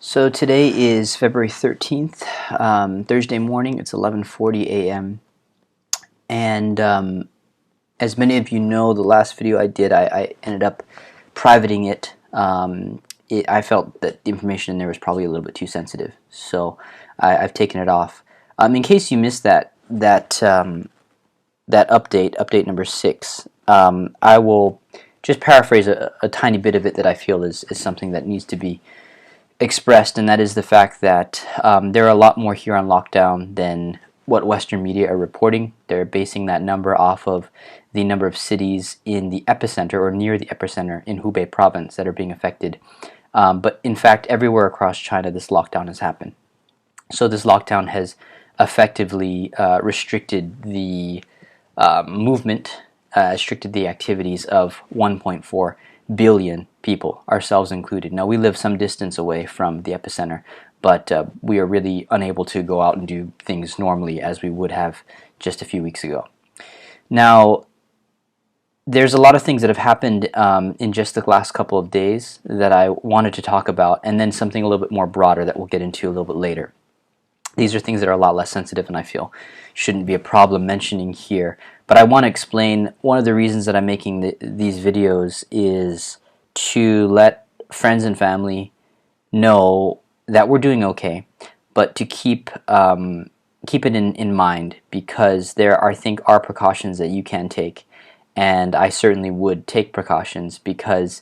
So today is February 13th, Thursday morning. It's 11:40 a.m. And as many of you know, the last video I did, I ended up privating it. I felt that the information in there was probably a little bit too sensitive, so I've taken it off. In case you missed that update number 6, I will just paraphrase a tiny bit of it that I feel is something that needs to be expressed, and that is the fact that there are a lot more here on lockdown than what Western media are reporting. They're basing that number off of the number of cities in the epicenter or near the epicenter in Hubei province that are being affected. But in fact, everywhere across China, this lockdown has happened. So this lockdown has effectively restricted the movement, restricted the activities of 1.4 billion people, ourselves included. Now, we live some distance away from the epicenter, but we are really unable to go out and do things normally as we would have just a few weeks ago. Now, there's a lot of things that have happened in just the last couple of days that I wanted to talk about, and then something a little bit more broader that we'll get into a little bit later. These are things that are a lot less sensitive and I feel shouldn't be a problem mentioning here. But I want to explain one of the reasons that I'm making these videos is to let friends and family know that we're doing okay, but to keep it in mind, because there I think are precautions that you can take, and I certainly would take precautions, because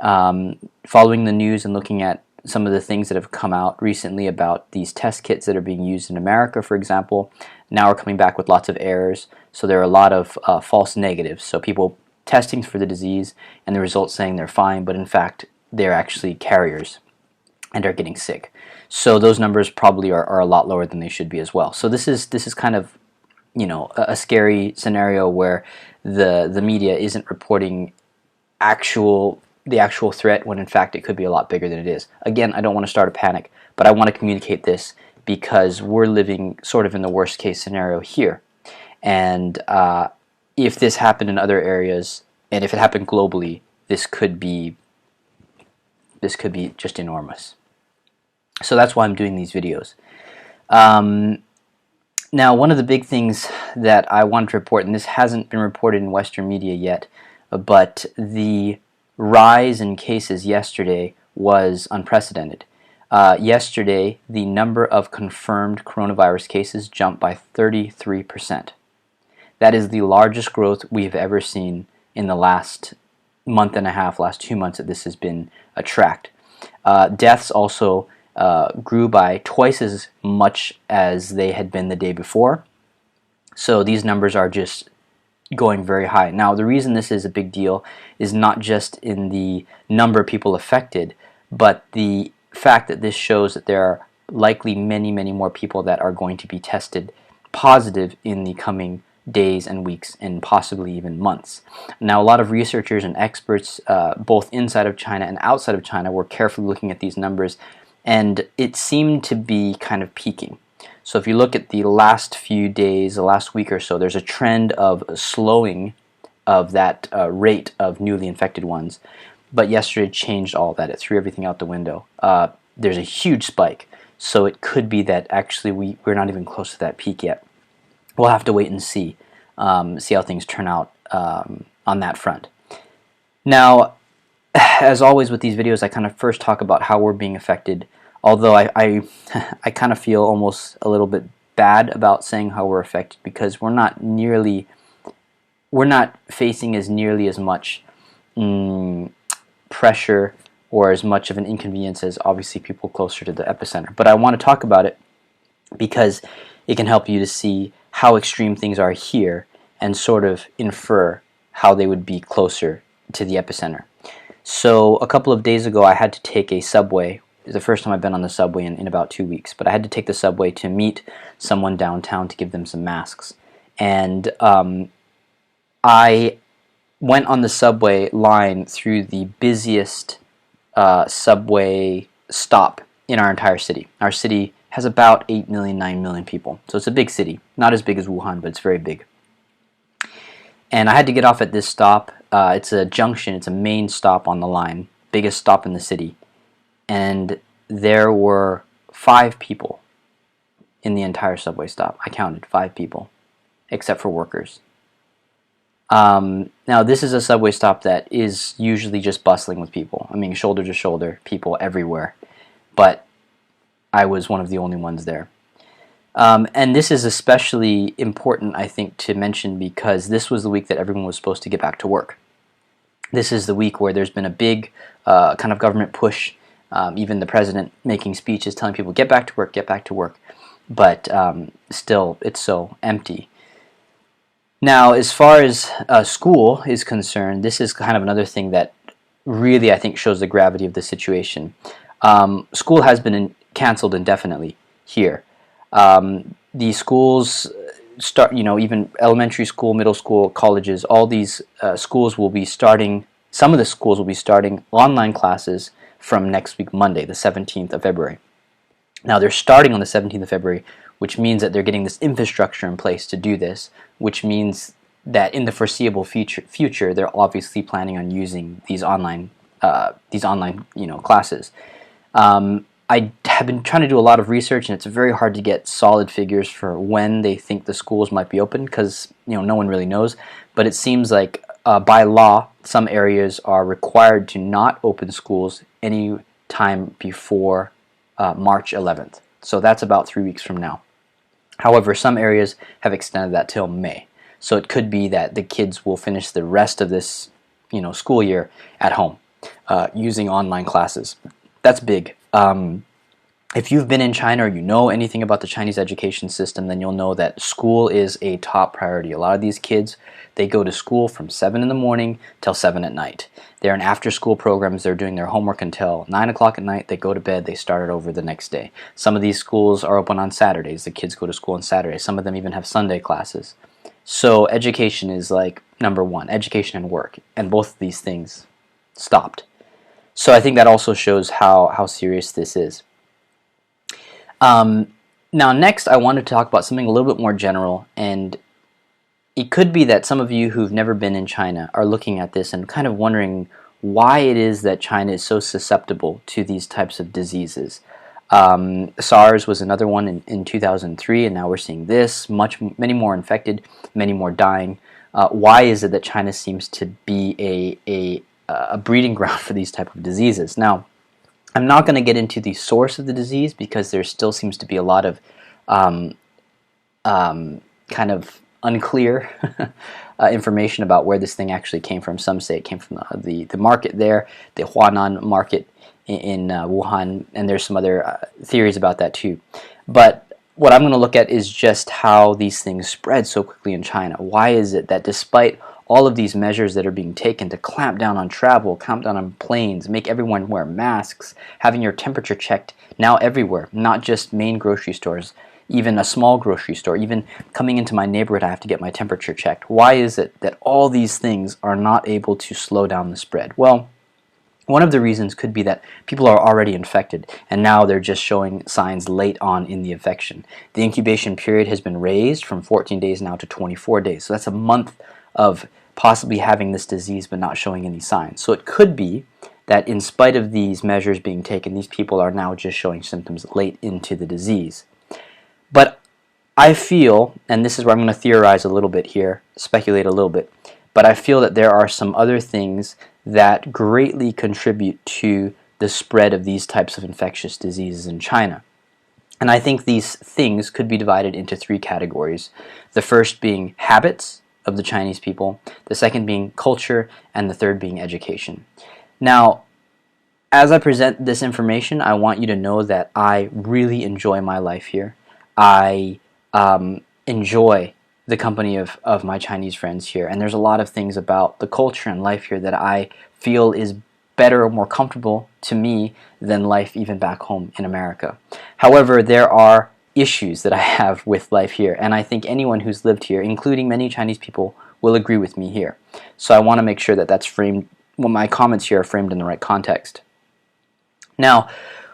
following the news and looking at some of the things that have come out recently about these test kits that are being used in America, for example, now are coming back with lots of errors. So there are a lot of false negatives. So people testing for the disease and the results saying they're fine, but in fact they're actually carriers and are getting sick. So those numbers probably are a lot lower than they should be as well. So this is kind of, you know, a scary scenario where the media isn't reporting the actual threat, when in fact it could be a lot bigger than it is. Again, I don't want to start a panic, but I want to communicate this because we're living sort of in the worst case scenario here. And if this happened in other areas, and if it happened globally, this could be just enormous. So that's why I'm doing these videos. Now, one of the big things that I wanted to report, and this hasn't been reported in Western media yet, but the rise in cases yesterday was unprecedented. Yesterday, the number of confirmed coronavirus cases jumped by 33%. That is the largest growth we have ever seen in the last month and a half, last 2 months that this has been tracked. Deaths also grew by twice as much as they had been the day before. So these numbers are just going very high. Now, the reason this is a big deal is not just in the number of people affected, but the fact that this shows that there are likely many, many more people that are going to be tested positive in the coming days and weeks and possibly even months. Now, a lot of researchers and experts, both inside of China and outside of China, were carefully looking at these numbers, and it seemed to be kind of peaking. So if you look at the last few days, the last week or so, there's a trend of slowing of that rate of newly infected ones. But yesterday changed all that. It threw everything out the window. There's a huge spike. So it could be that actually we're not even close to that peak yet. We'll have to wait and see how things turn out on that front. Now, as always with these videos, I kind of first talk about how we're being affected. Although I kind of feel almost a little bit bad about saying how we're affected, because we're not facing as nearly as much pressure or as much of an inconvenience as obviously people closer to the epicenter. But I want to talk about it because it can help you to see how extreme things are here and sort of infer how they would be closer to the epicenter. So a couple of days ago, I had to take a subway. It's the first time I've been on the subway in about 2 weeks, but I had to take the subway to meet someone downtown to give them some masks. And I went on the subway line through the busiest subway stop in our entire city. Our city has about 8 million, 9 million people, so it's a big city. Not as big as Wuhan, but it's very big. And I had to get off at this stop. It's a junction, it's a main stop on the line, biggest stop in the city. And there were 5 people in the entire subway stop. I counted 5 people, except for workers. Now, this is a subway stop that is usually just bustling with people. I mean, shoulder to shoulder, people everywhere. But I was one of the only ones there. And this is especially important, I think, to mention because this was the week that everyone was supposed to get back to work. This is the week where there's been a big kind of government push. Even the president making speeches telling people, get back to work, get back to work. But still, it's so empty. Now, as far as school is concerned, this is kind of another thing that really, I think, shows the gravity of the situation. School has been canceled indefinitely here. The schools start, even elementary school, middle school, colleges, all these schools will be starting, some of the schools will be starting online classes from next week, Monday, the 17th of February. Now, they're starting on the 17th of February, which means that they're getting this infrastructure in place to do this, which means that in the foreseeable future, they're obviously planning on using these online classes. I have been trying to do a lot of research, and it's very hard to get solid figures for when they think the schools might be open because no one really knows. But it seems like by law, some areas are required to not open schools any time before March 11th. So that's about 3 weeks from now. However, some areas have extended that till May. So it could be that the kids will finish the rest of this, school year at home using online classes. That's big. If you've been in China or you know anything about the Chinese education system, then you'll know that school is a top priority. A lot of these kids, they go to school from 7 in the morning till 7 at night. They're in after-school programs. They're doing their homework until 9 o'clock at night. They go to bed. They start it over the next day. Some of these schools are open on Saturdays. The kids go to school on Saturdays. Some of them even have Sunday classes. So education is like number one, education and work. And both of these things stopped. So I think that also shows how serious this is. Now next I wanted to talk about something a little bit more general, and it could be that some of you who've never been in China are looking at this and kind of wondering why it is that China is so susceptible to these types of diseases. SARS was another one in 2003, and now we're seeing this, many more infected, many more dying. Why is it that China seems to be a breeding ground for these type of diseases? Now, I'm not going to get into the source of the disease because there still seems to be a lot of kind of unclear information about where this thing actually came from. Some say it came from the market there, the Huanan market in Wuhan, and there's some other theories about that too. But what I'm going to look at is just how these things spread so quickly in China. Why is it that despite all of these measures that are being taken to clamp down on travel, clamp down on planes, make everyone wear masks, having your temperature checked now everywhere, not just main grocery stores, even a small grocery store, even coming into my neighborhood I have to get my temperature checked. Why is it that all these things are not able to slow down the spread? Well, one of the reasons could be that people are already infected and now they're just showing signs late on in the infection. The incubation period has been raised from 14 days now to 24 days. So that's a month of possibly having this disease but not showing any signs. So it could be that in spite of these measures being taken, these people are now just showing symptoms late into the disease. But I feel, and this is where I'm going to theorize a little bit here, speculate a little bit, but I feel that there are some other things that greatly contribute to the spread of these types of infectious diseases in China. And I think these things could be divided into 3 categories. The first being habits of the Chinese people, the second being culture, and the third being education. Now, as I present this information, I want you to know that I really enjoy my life here. I enjoy the company of my Chinese friends here, and there's a lot of things about the culture and life here that I feel is better or more comfortable to me than life even back home in America. However, there are issues that I have with life here, and I think anyone who's lived here, including many Chinese people, will agree with me here. So I want to make sure that that's framed, well, my comments here are framed in the right context. Now,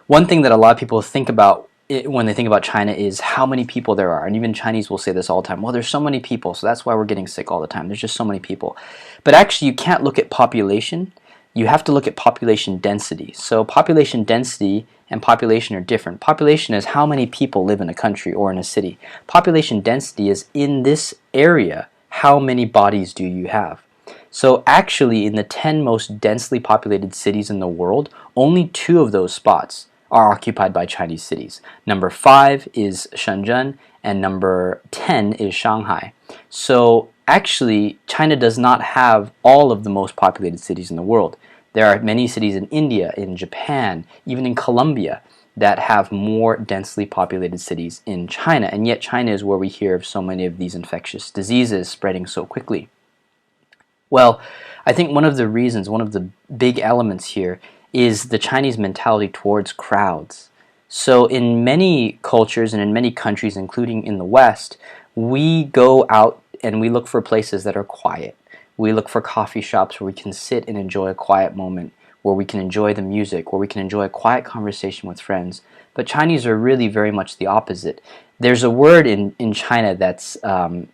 one thing that a lot of people think about when they think about China is how many people there are, and even Chinese will say this all the time, well, there's so many people, so that's why we're getting sick all the time. There's just so many people. But actually, you can't look at population. you have to look at population density. So population density and population are different. Population is how many people live in a country or in a city. Population density is in this area, how many bodies do you have? So actually, in the 10 most densely populated cities in the world, only 2 of those spots are occupied by Chinese cities. Number 5 is Shenzhen, and number 10 is Shanghai. So actually, China does not have all of the most populated cities in the world. There are many cities in India, in Japan, even in Colombia, that have more densely populated cities in China, and yet China is where we hear of so many of these infectious diseases spreading so quickly. Well, I think one of the reasons, one of the big elements here is the Chinese mentality towards crowds. So in many cultures and in many countries, including in the West, we go out and we look for places that are quiet. We look for coffee shops where we can sit and enjoy a quiet moment, where we can enjoy the music, where we can enjoy a quiet conversation with friends. But Chinese are really very much the opposite. There's a word in China that's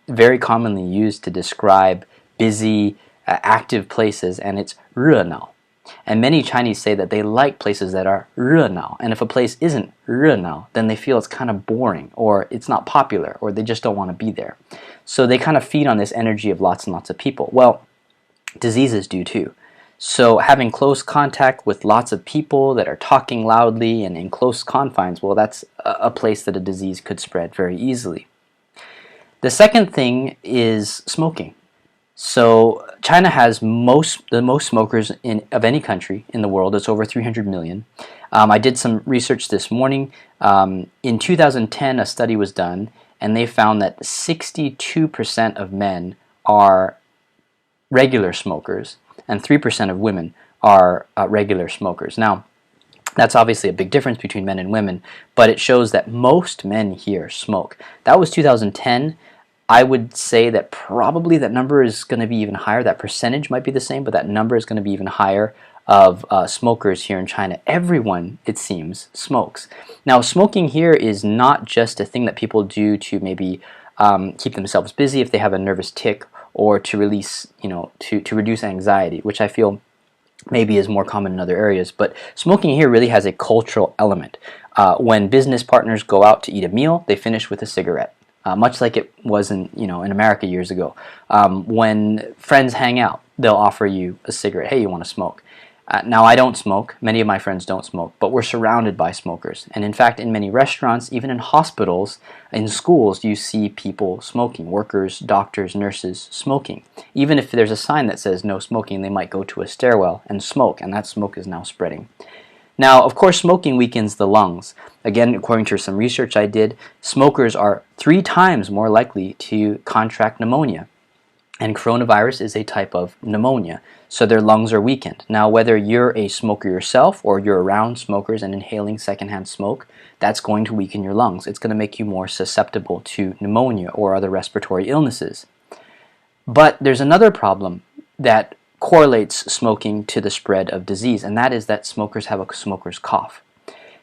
very commonly used to describe busy, active places, and it's 热闹. And many Chinese say that they like places that are 热闹. And if a place isn't 热闹, then they feel it's kind of boring, or it's not popular, or they just don't want to be there. So they kind of feed on this energy of lots and lots of people. Well, diseases do too. So having close contact with lots of people that are talking loudly and in close confines, well, that's a place that a disease could spread very easily. The second thing is smoking. So China has the most smokers of any country in the world. It's over 300 million. I did some research this morning. In 2010, a study was done, and they found that 62% of men are regular smokers, and 3% of women are regular smokers. Now, that's obviously a big difference between men and women, but it shows that most men here smoke. That was 2010. I would say that probably that number is going to be even higher. That percentage might be the same, but that number is going to be even higher of smokers here in China. Everyone, it seems, smokes. Now, smoking here is not just a thing that people do to maybe keep themselves busy if they have a nervous tic, or to release, to reduce anxiety, which I feel maybe is more common in other areas. But smoking here really has a cultural element. When business partners go out to eat a meal, they finish with a cigarette. Much like it was in America years ago. When friends hang out, they'll offer you a cigarette. Hey, you want to smoke? Now, I don't smoke. Many of my friends don't smoke, but we're surrounded by smokers. And in fact, in many restaurants, even in hospitals, in schools, you see people smoking. Workers, doctors, nurses smoking. Even if there's a sign that says no smoking, they might go to a stairwell and smoke, and that smoke is now spreading. Now, of course, smoking weakens the lungs. Again, according to some research I did, smokers are 3 times more likely to contract pneumonia. And coronavirus is a type of pneumonia, so their lungs are weakened. Now, whether you're a smoker yourself or you're around smokers and inhaling secondhand smoke, that's going to weaken your lungs. It's going to make you more susceptible to pneumonia or other respiratory illnesses. But there's another problem that correlates smoking to the spread of disease, and that is that smokers have a smoker's cough.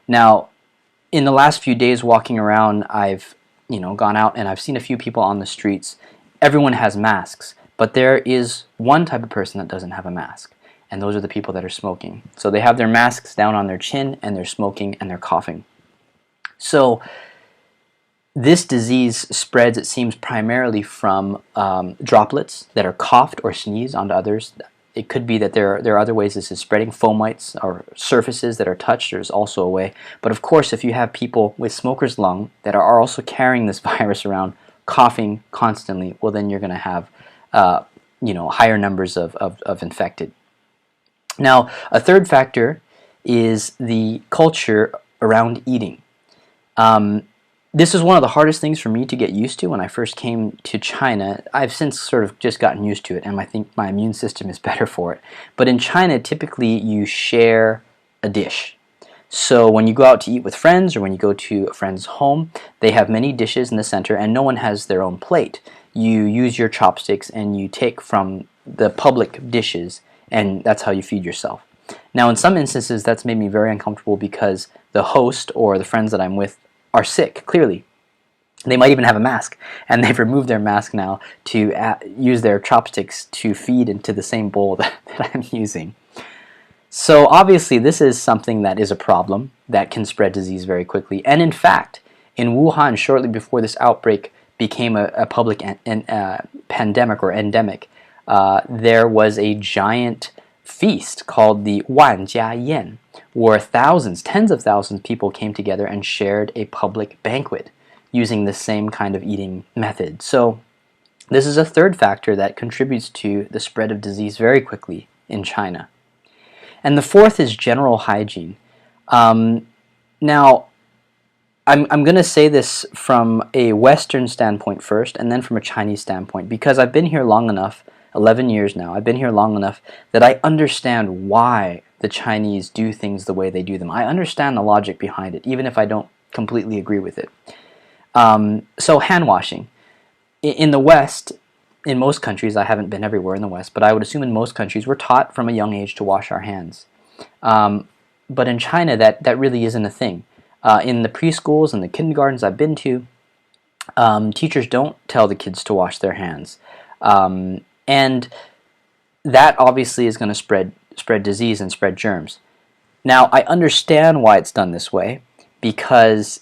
Now, in the last few days walking around, I've gone out and I've seen a few people on the streets. Everyone has masks, but there is one type of person that doesn't have a mask, and those are the people that are smoking. So they have their masks down on their chin, and they're smoking, and they're coughing. So this disease spreads, it seems, primarily from droplets that are coughed or sneezed onto others. It could be that there are other ways this is spreading. Fomites or surfaces that are touched, there's also a way. But of course, if you have people with smoker's lung that are also carrying this virus around, coughing constantly, well, then you're going to have higher numbers of infected. Now, a third factor is the culture around eating. This is one of the hardest things for me to get used to when I first came to China. I've since sort of just gotten used to it, and I think my immune system is better for it. But in China, typically you share a dish. So when you go out to eat with friends, or when you go to a friend's home, they have many dishes in the center, and no one has their own plate. You use your chopsticks and you take from the public dishes, and that's how you feed yourself. Now, in some instances, that's made me very uncomfortable because the host or the friends that I'm with are sick, clearly. They might even have a mask, and they've removed their mask now to use their chopsticks to feed into the same bowl that I'm using. So obviously this is something that is a problem that can spread disease very quickly. And in fact, in Wuhan, shortly before this outbreak became a public pandemic or endemic, there was a giant feast called the Wanjia, where thousands, tens of thousands of people came together and shared a public banquet using the same kind of eating method. So this is a third factor that contributes to the spread of disease very quickly in China. And the fourth is general hygiene. Now, I'm going to say this from a Western standpoint first, and then from a Chinese standpoint, because I've been here long enough, 11 years now, I've been here long enough that I understand why the Chinese do things the way they do them. I understand the logic behind it, even if I don't completely agree with it. So hand washing. In the West, in most countries, I haven't been everywhere in the West, but I would assume in most countries we're taught from a young age to wash our hands. But in China, that really isn't a thing. In the preschools and the kindergartens I've been to, teachers don't tell the kids to wash their hands. And that obviously is going to spread disease and spread germs. Now, I understand why it's done this way, because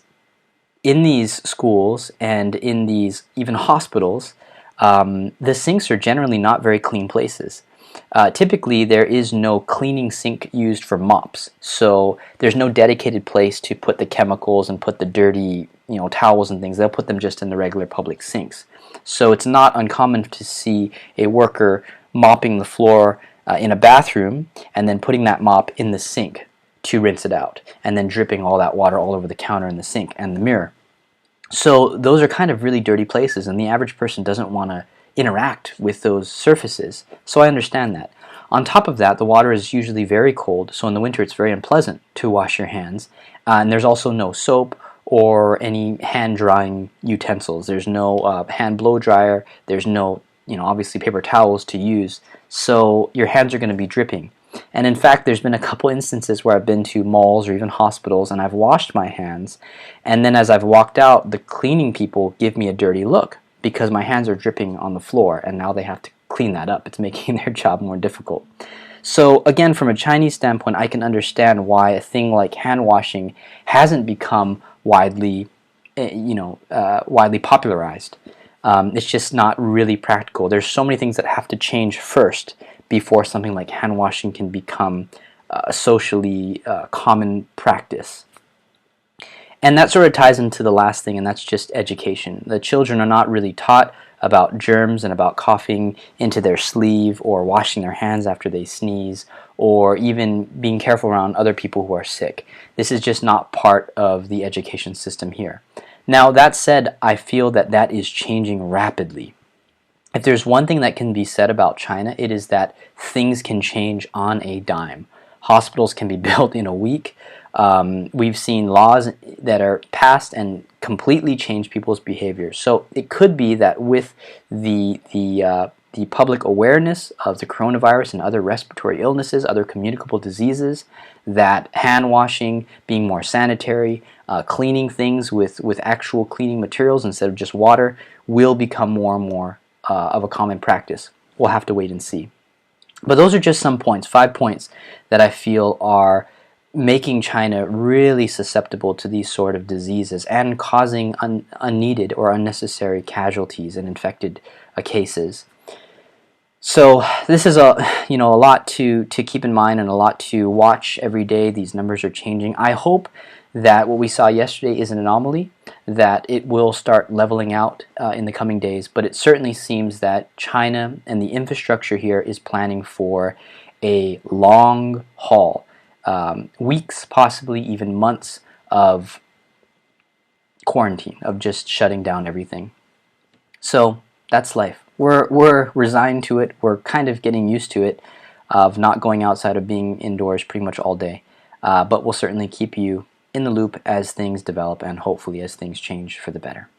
in these schools and in these even hospitals, the sinks are generally not very clean places. Typically, there is no cleaning sink used for mops, so there's no dedicated place to put the chemicals and put the dirty, towels and things. They'll put them just in the regular public sinks. So it's not uncommon to see a worker mopping the floor in a bathroom and then putting that mop in the sink to rinse it out, and then dripping all that water all over the counter and the sink and the mirror. So those are kind of really dirty places, and the average person doesn't want to interact with those surfaces. So I understand that. On top of that, the water is usually very cold, so in the winter it's very unpleasant to wash your hands. And there's also no soap or any hand drying utensils. There's no hand blow dryer. There's no, obviously paper towels to use. So your hands are going to be dripping. And in fact, there's been a couple instances where I've been to malls or even hospitals and I've washed my hands, and then as I've walked out, the cleaning people give me a dirty look because my hands are dripping on the floor, and now they have to clean that up. It's making their job more difficult. So again, from a Chinese standpoint, I can understand why a thing like hand washing hasn't become widely popularized. It's just not really practical. There's so many things that have to change first before something like hand washing can become a socially common practice. And that sort of ties into the last thing, and that's just education. The children are not really taught about germs and about coughing into their sleeve or washing their hands after they sneeze or even being careful around other people who are sick. This is just not part of the education system here. Now, that said, I feel that that is changing rapidly. If there's one thing that can be said about China, it is that things can change on a dime. Hospitals can be built in a week. We've seen laws that are passed and completely change people's behavior. So it could be that with the public awareness of the coronavirus and other respiratory illnesses, other communicable diseases, that hand washing, being more sanitary, cleaning things with actual cleaning materials instead of just water will become more and more of a common practice. We'll have to wait and see. But those are just some points, 5 points that I feel are making China really susceptible to these sort of diseases and causing unneeded or unnecessary casualties and infected cases. So this is a lot to keep in mind and a lot to watch every day. These numbers are changing. I hope that what we saw yesterday is an anomaly, that it will start leveling out in the coming days, but it certainly seems that China and the infrastructure here is planning for a long haul, weeks, possibly even months of quarantine, of just shutting down everything. So that's life. We're resigned to it. We're kind of getting used to it, of not going outside, of being indoors pretty much all day. But we'll certainly keep you in the loop as things develop and hopefully as things change for the better.